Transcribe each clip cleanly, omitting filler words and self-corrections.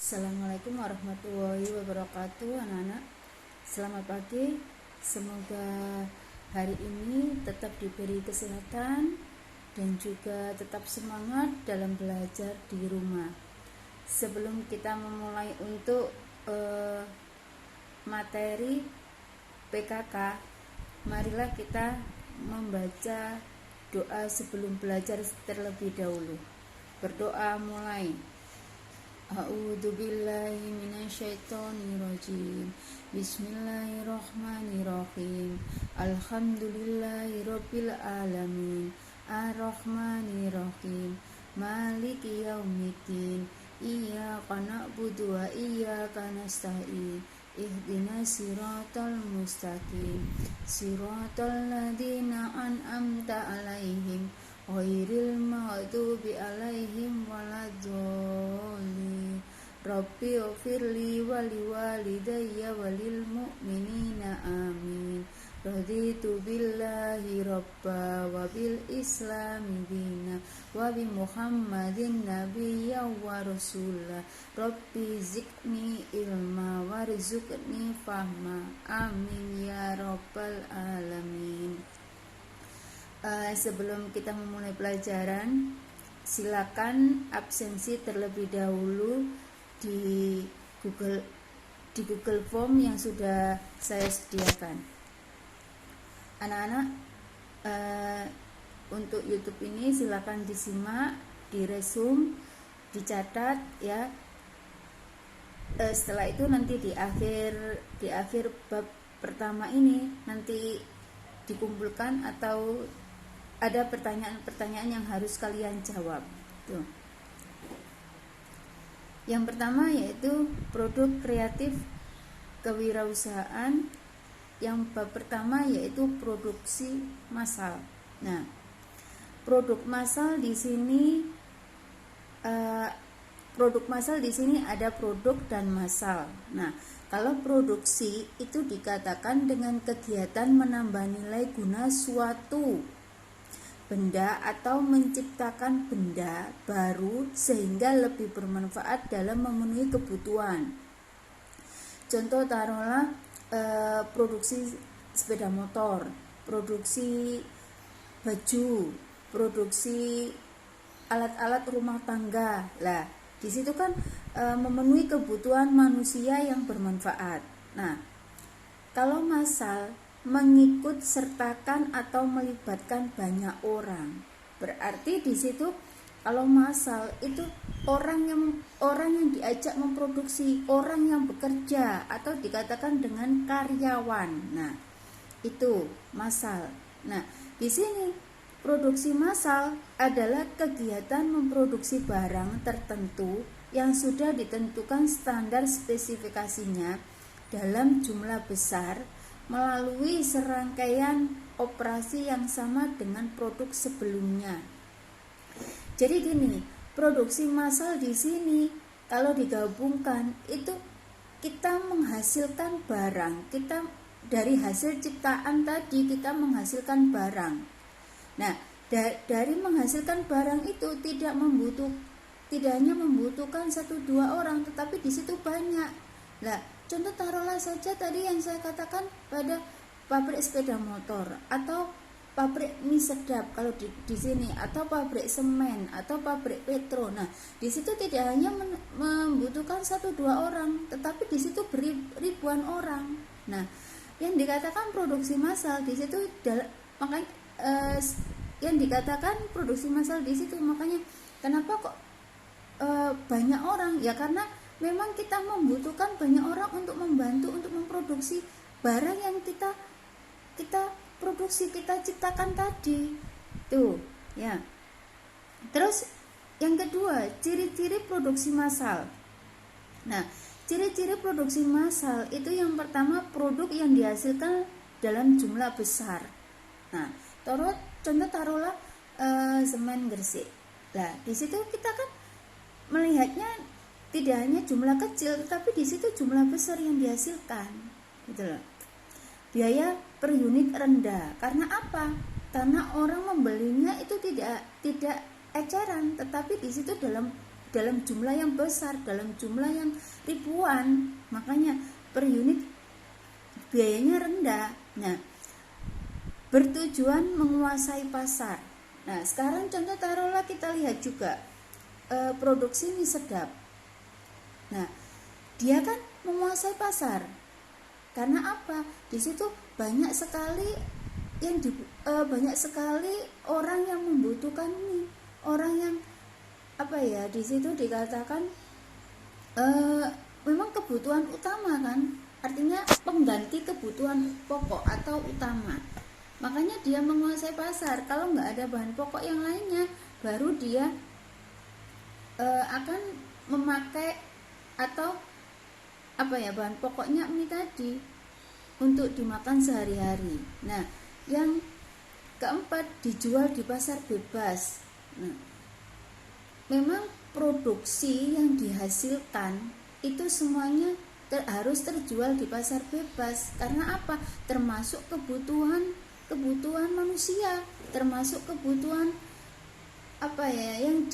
Assalamualaikum warahmatullahi wabarakatuh, anak-anak. Selamat pagi. Semoga hari ini tetap diberi kesehatan dan juga tetap semangat dalam belajar di rumah. Sebelum kita memulai untuk materi PKK, marilah kita membaca doa sebelum belajar terlebih dahulu. Berdoa mulai. A'udzu billahi minasyaitonir rajim. Bismillahirrahmanirrahim. Alhamdulillahirabbil alamin. Arrahmanirrahim. Maliki yaumiddin. Iyyaka na'budu wa iyyaka nasta'in. Ihdinas siratal mustaqim. Siratal ladzina an'amta 'alaihim ghairil maghdubi 'alaihim waladdallin. Rabbi ighfirli wa liwalidayya walil mu'minina amin. Raditu billahi rabba wa bil islami dina wa bi muhammadin nabiyya wa rasulah. Rabbi zidni ilma warzuqni fahma. Amin ya rabbal alamin. Sebelum kita memulai pelajaran, silakan absensi terlebih dahulu di Google Form yang sudah saya sediakan. Anak-anak, untuk YouTube ini silakan disimak, diresum, dicatat ya. Setelah itu nanti di akhir bab pertama ini nanti dikumpulkan atau ada pertanyaan-pertanyaan yang harus kalian jawab. Tuh. Yang pertama yaitu produk kreatif kewirausahaan. Yang bab pertama yaitu produksi massal. Nah, produk massal di sini ada produk dan massal. Nah, kalau produksi itu dikatakan dengan kegiatan menambah nilai guna suatu benda atau menciptakan benda baru sehingga lebih bermanfaat dalam memenuhi kebutuhan. Contoh taruhlah produksi sepeda motor, produksi baju, produksi alat-alat rumah tangga. Lah, di situ kan memenuhi kebutuhan manusia yang bermanfaat. Nah, kalau massal mengikut sertakan atau melibatkan banyak orang. Berarti di situ kalau massal itu orang yang diajak memproduksi, orang yang bekerja atau dikatakan dengan karyawan. Nah, itu massal. Nah, di sini produksi massal adalah kegiatan memproduksi barang tertentu yang sudah ditentukan standar spesifikasinya dalam jumlah besar melalui serangkaian operasi yang sama dengan produk sebelumnya. Jadi gini, produksi massal di sini kalau digabungkan itu kita menghasilkan barang. Kita dari hasil ciptaan tadi kita menghasilkan barang. Nah, dari menghasilkan barang itu tidak hanya membutuhkan 1-2 orang, tetapi di situ banyak. Lah, contoh taruhlah saja tadi yang saya katakan pada pabrik sepeda motor atau pabrik mie sedap kalau di sini, atau pabrik semen atau pabrik petro. Nah, di situ tidak hanya membutuhkan 1-2 orang, tetapi di situ ribuan orang. Nah, yang dikatakan produksi massal di situ makanya yang dikatakan produksi massal di situ, makanya kenapa kok banyak orang? Ya karena memang kita membutuhkan banyak orang untuk membantu untuk memproduksi barang yang kita produksi, kita ciptakan tadi. Tuh, ya. Terus yang kedua, ciri-ciri produksi massal. Nah, ciri-ciri produksi massal itu yang pertama produk yang dihasilkan dalam jumlah besar. Nah, contoh taruhlah semen Gresik. Nah, di situ kita kan melihatnya tidak hanya jumlah kecil, tetapi di situ jumlah besar yang dihasilkan, gitu loh. Biaya per unit rendah. Karena apa? Karena orang membelinya itu tidak eceran, tetapi di situ dalam dalam jumlah yang besar, dalam jumlah yang ribuan, makanya per unit biayanya rendah. Nah, bertujuan menguasai pasar. Nah, sekarang contoh taruhlah kita lihat juga produksi mie sedap. Nah, dia kan menguasai pasar. Karena apa? Di situ banyak sekali banyak sekali orang yang membutuhkan mie, orang yang di situ dikatakan memang kebutuhan utama kan, artinya pengganti kebutuhan pokok atau utama. Makanya dia menguasai pasar. Kalau nggak ada bahan pokok yang lainnya, baru dia akan memakai atau bahan pokoknya mie tadi untuk dimakan sehari-hari. Nah, yang keempat, dijual di pasar bebas. Nah, memang produksi yang dihasilkan itu semuanya harus terjual di pasar bebas. Karena apa? Termasuk kebutuhan manusia, termasuk kebutuhan yang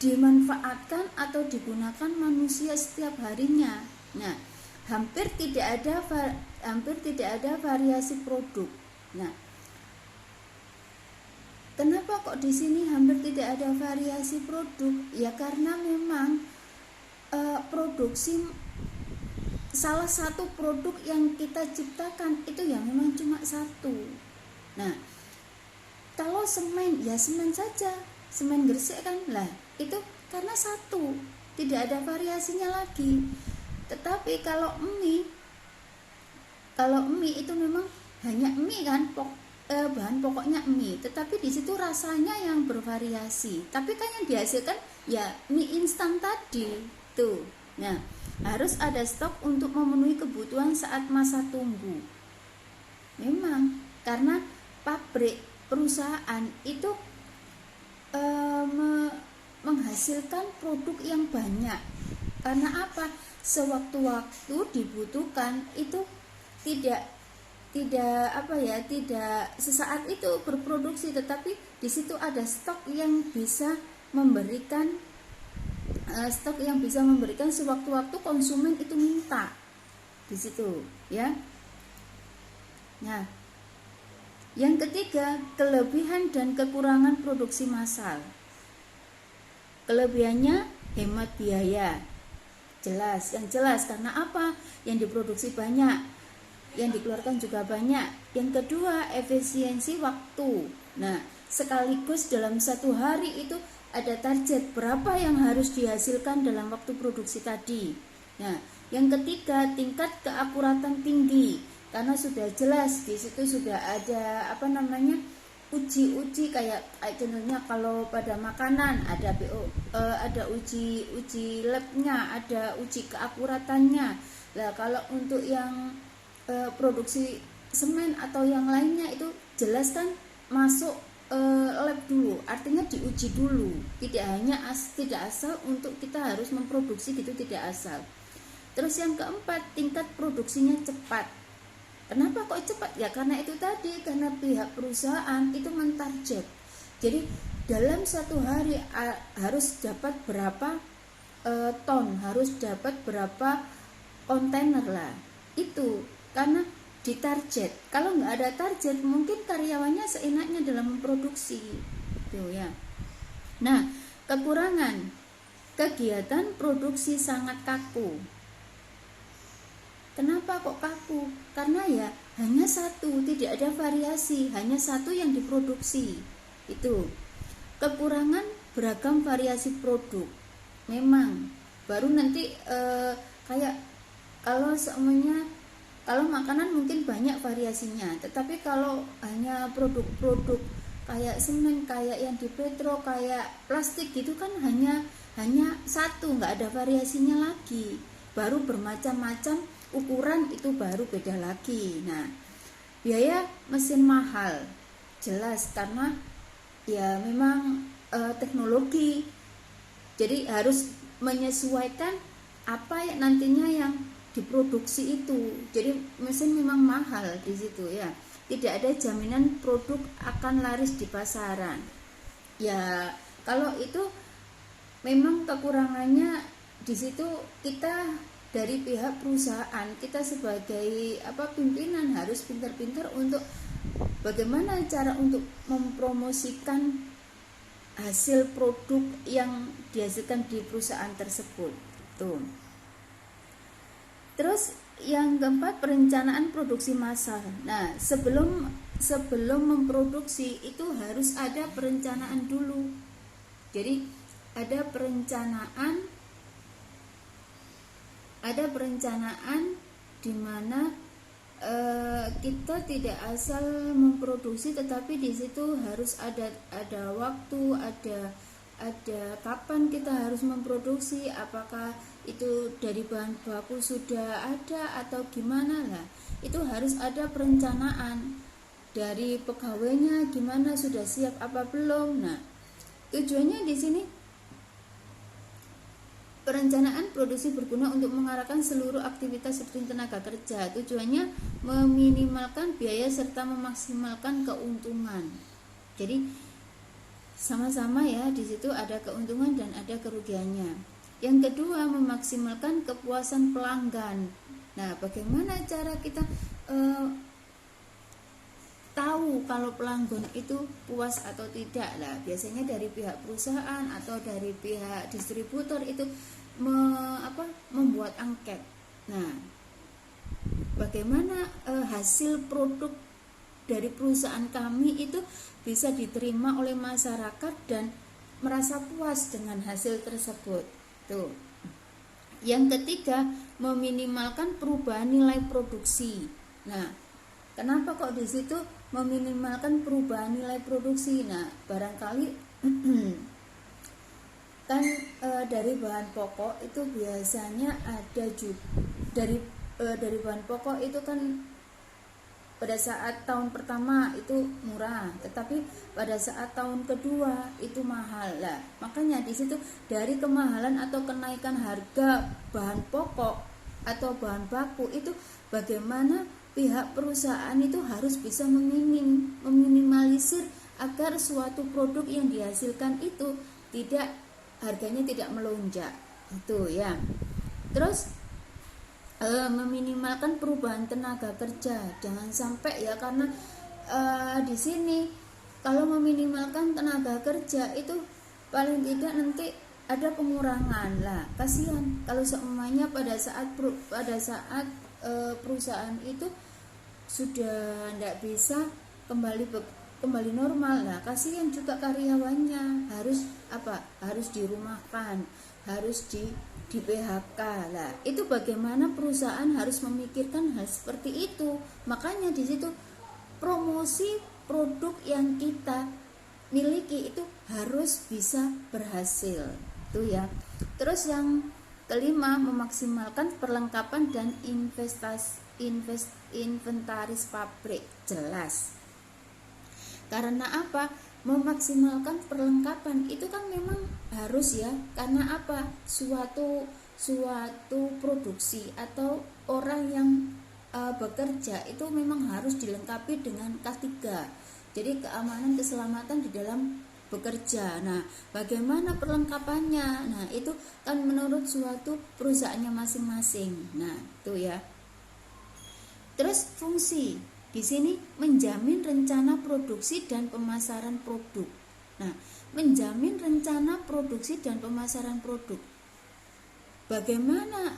dimanfaatkan atau digunakan manusia setiap harinya. Nah, hampir tidak ada variasi produk. Nah, kenapa kok di sini hampir tidak ada variasi produk? Ya karena memang produksi salah satu produk yang kita ciptakan itu ya memang cuma satu. Nah, kalau semen ya semen saja, semen gresik kan lah, itu karena satu, tidak ada variasinya lagi. Tetapi kalau mie itu memang hanya mie kan, bahan pokoknya mie, tetapi di situ rasanya yang bervariasi. Tapi kan yang dihasilkan ya mie instan tadi tuh. Nah, harus ada stok untuk memenuhi kebutuhan saat masa tunggu. Memang karena pabrik, perusahaan itu menghasilkan produk yang banyak. Karena apa? Sewaktu-waktu dibutuhkan itu tidak sesaat itu berproduksi, tetapi di situ ada stok yang bisa memberikan sewaktu-waktu konsumen itu minta di situ ya. Nah, yang ketiga, kelebihan dan kekurangan produksi massal. Kelebihannya hemat biaya, jelas karena apa? Yang diproduksi banyak, yang dikeluarkan juga banyak. Yang kedua, efisiensi waktu. Nah, sekaligus dalam satu hari itu ada target berapa yang harus dihasilkan dalam waktu produksi tadi. Nah, yang ketiga, tingkat keakuratan tinggi, karena sudah jelas di situ sudah ada uji kayak contohnya kalau pada makanan ada ada uji labnya, ada uji keakuratannya. Nah, kalau untuk yang produksi semen atau yang lainnya itu jelas kan masuk lab dulu, artinya diuji dulu, tidak asal untuk kita harus memproduksi gitu, tidak asal. Terus yang keempat, tingkat produksinya cepat. Kenapa kok cepat? Ya karena itu tadi, karena pihak perusahaan itu mentarget. Jadi dalam satu hari harus dapat berapa ton, harus dapat berapa kontainer lah. Itu karena ditarget. Kalau nggak ada target, mungkin karyawannya seenaknya dalam memproduksi. Tuh ya. Nah, kekurangan, kegiatan produksi sangat kaku. Kenapa kok kaku? Karena ya hanya satu, tidak ada variasi, hanya satu yang diproduksi. Itu. Kekurangan beragam variasi produk. Memang baru nanti kayak kalau makanan mungkin banyak variasinya, tetapi kalau hanya produk-produk kayak semen, kayak yang di petro, kayak plastik gitu kan hanya satu, nggak ada variasinya lagi. Baru bermacam-macam ukuran itu baru beda lagi. Nah, biaya mesin mahal, jelas karena ya memang teknologi. Jadi harus menyesuaikan apa yang nantinya yang diproduksi itu. Jadi mesin memang mahal di situ ya. Tidak ada jaminan produk akan laris di pasaran. Ya, kalau itu memang kekurangannya di situ kita dari pihak perusahaan, kita sebagai pimpinan harus pintar-pintar untuk bagaimana cara untuk mempromosikan hasil produk yang dihasilkan di perusahaan tersebut. Tuh. Terus yang keempat, perencanaan produksi massal. Nah, sebelum memproduksi itu harus ada perencanaan dulu. Jadi ada perencanaan di mana kita tidak asal memproduksi, tetapi di situ harus ada waktu, ada kapan kita harus memproduksi, apakah itu dari bahan baku sudah ada atau gimana lah. Itu harus ada perencanaan dari pegawainya, gimana, sudah siap apa belum. Nah, tujuannya di sini perencanaan produksi berguna untuk mengarahkan seluruh aktivitas seperti tenaga kerja. Tujuannya meminimalkan biaya serta memaksimalkan keuntungan. Jadi sama-sama ya, di situ ada keuntungan dan ada kerugiannya. Yang kedua, memaksimalkan kepuasan pelanggan. Nah, bagaimana cara kita tahu kalau pelanggan itu puas atau tidak lah? Biasanya dari pihak perusahaan atau dari pihak distributor itu membuat angket. Nah, bagaimana hasil produk dari perusahaan kami itu bisa diterima oleh masyarakat dan merasa puas dengan hasil tersebut. Tuh. Yang ketiga, meminimalkan perubahan nilai produksi. Nah, kenapa kok di situ meminimalkan perubahan nilai produksi? Nah, barangkali kan dari bahan pokok itu biasanya ada juga dari bahan pokok itu kan pada saat tahun pertama itu murah, tetapi pada saat tahun kedua itu mahal lah. Makanya di situ dari kemahalan atau kenaikan harga bahan pokok atau bahan baku itu bagaimana pihak perusahaan itu harus bisa meminimalisir agar suatu produk yang dihasilkan itu harganya tidak melonjak. Itu ya. Terus meminimalkan perubahan tenaga kerja. Jangan sampai ya, karena di sini kalau meminimalkan tenaga kerja itu paling tidak nanti ada pengurangan lah. Kasihan kalau semuanya pada saat perusahaan itu sudah tidak bisa kembali normal lah. Kasihan juga karyawannya, harus dirumahkan, harus di PHK lah. Itu bagaimana perusahaan harus memikirkan hal seperti itu. Makanya di situ promosi produk yang kita miliki itu harus bisa berhasil. Itu ya. Terus yang kelima, memaksimalkan perlengkapan dan inventaris pabrik. Jelas. Karena apa? Memaksimalkan perlengkapan itu kan memang harus ya, karena apa? Suatu produksi atau orang yang bekerja itu memang harus dilengkapi dengan K3. Jadi keamanan keselamatan di dalam bekerja. Nah, bagaimana perlengkapannya? Nah, itu kan menurut suatu perusahaannya masing-masing. Nah, itu ya. Terus fungsi di sini menjamin rencana produksi dan pemasaran produk. Nah, menjamin rencana produksi dan pemasaran produk. Bagaimana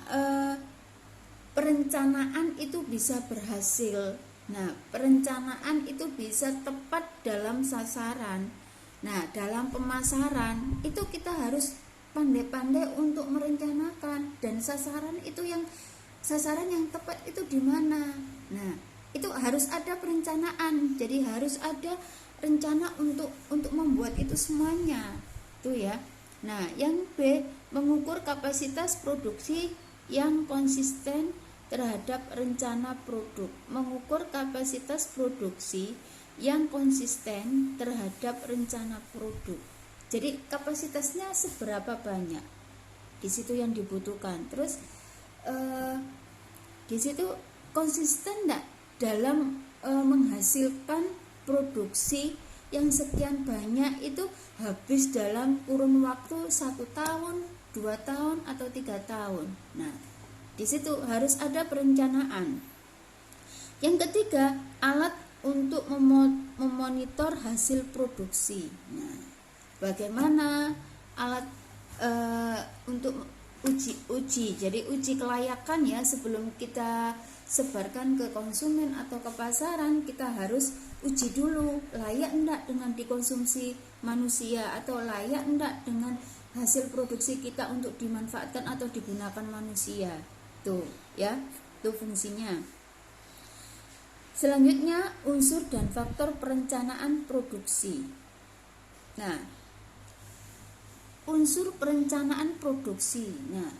perencanaan itu bisa berhasil? Nah, perencanaan itu bisa tepat dalam sasaran. Nah, dalam pemasaran itu kita harus pandai-pandai untuk merencanakan, dan sasaran yang tepat itu di mana? Nah, itu harus ada perencanaan. Jadi harus ada rencana untuk membuat itu semuanya. Itu ya. Nah, yang B, mengukur kapasitas produksi yang konsisten terhadap rencana produk. Mengukur kapasitas produksi yang konsisten terhadap rencana produk. Jadi kapasitasnya seberapa banyak? Di situ yang dibutuhkan. Terus di situ konsisten enggak dalam menghasilkan produksi yang sekian banyak itu habis dalam kurun waktu 1 tahun, 2 tahun, atau 3 tahun. Nah, di situ harus ada perencanaan. Yang ketiga, alat untuk memonitor hasil produksi. Nah, bagaimana alat untuk uji, jadi uji kelayakan ya, sebelum kita sebarkan ke konsumen atau ke pasaran, kita harus uji dulu layak enggak dengan dikonsumsi manusia, atau layak enggak dengan hasil produksi kita untuk dimanfaatkan atau digunakan manusia. Tuh ya, itu fungsinya. Selanjutnya, unsur dan faktor perencanaan produksi. Nah, unsur perencanaan produksi. Nah,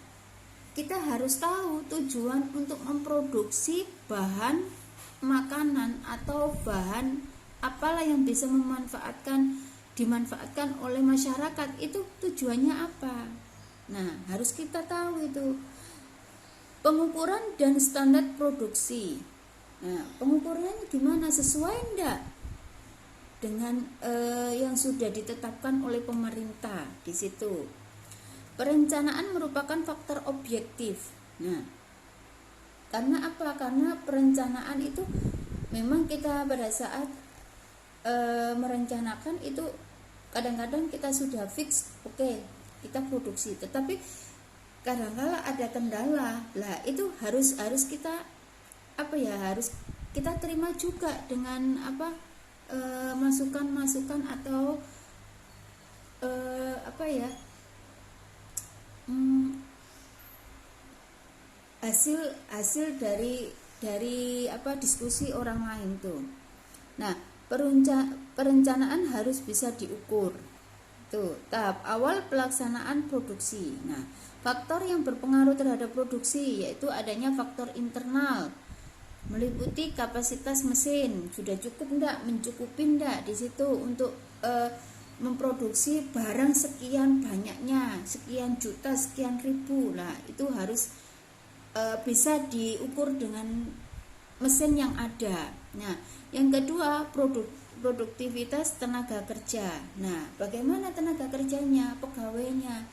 kita harus tahu tujuan untuk memproduksi bahan makanan atau bahan apalah yang bisa dimanfaatkan oleh masyarakat, itu tujuannya apa. Nah, harus kita tahu itu. Pengukuran dan standar produksi. Nah, pengukurannya gimana, sesuai enggak dengan yang sudah ditetapkan oleh pemerintah di situ. Perencanaan merupakan faktor objektif. Nah, karena apa? Karena perencanaan itu memang kita pada saat merencanakan itu kadang-kadang kita sudah fix, oke, kita produksi, tetapi kadang-kala ada kendala. Lah, itu harus kita harus kita terima juga dengan masukan-masukan atau hasil dari diskusi orang lain tuh. Nah, perencanaan harus bisa diukur. Tuh, tahap awal pelaksanaan produksi. Nah, faktor yang berpengaruh terhadap produksi yaitu adanya faktor internal, meliputi kapasitas mesin, sudah cukup enggak, mencukupi enggak di situ untuk memproduksi barang sekian banyaknya, sekian juta, sekian ribu. Nah, itu harus bisa diukur dengan mesin yang ada. Nah, yang kedua, produktivitas tenaga kerja. Nah, bagaimana tenaga kerjanya, pegawainya,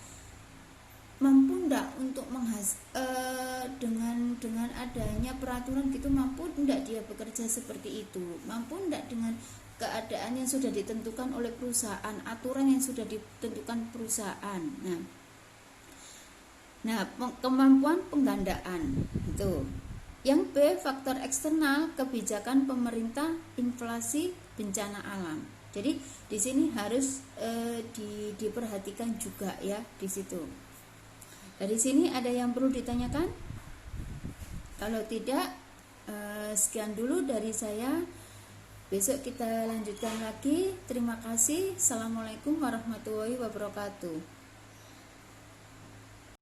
mampu enggak untuk dengan adanya peraturan gitu, mampu enggak dia bekerja seperti itu, mampu enggak dengan keadaan yang sudah ditentukan oleh perusahaan, aturan yang sudah ditentukan perusahaan. Nah, kemampuan penggandaan itu. Yang B, faktor eksternal, kebijakan pemerintah, inflasi, bencana alam. Jadi di sini harus diperhatikan juga ya di situ. Dari sini ada yang perlu ditanyakan? Kalau tidak, sekian dulu dari saya. Besok kita lanjutkan lagi. Terima kasih. Assalamualaikum warahmatullahi wabarakatuh.